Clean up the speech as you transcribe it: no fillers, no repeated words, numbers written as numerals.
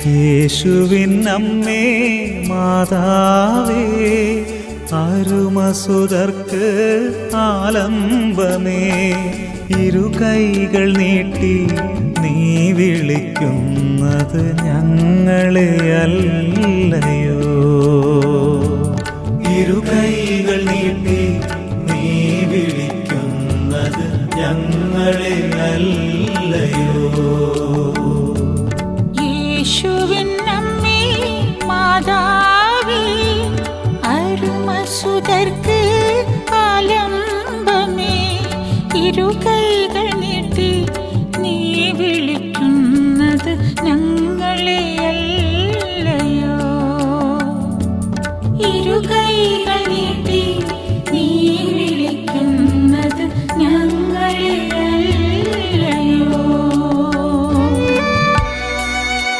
യേശുവിൻ അമ്മേ മാതാവേ, അരുമസുതർക്ക് ആലംബമേ, ഇരുകൈകൾ നീട്ടി നീ വിളിക്കുന്നത് ഞങ്ങളെ അല്ലയോ. ഇരുകൈകൾ നീട്ടി നീ വിളിക്കുന്നത് ഞങ്ങളെ അല്ലയോ. യേശുവിൻ അമ്മേ മാതാവേ, അരുമസുതർക്ക് ആലംബമേ, ഇരുകൈകൾ നീട്ടി നീ വിളിക്കുന്നത് ഞങ്ങളെ അല്ലയോ. ഇരുകൈകൾ നീട്ടി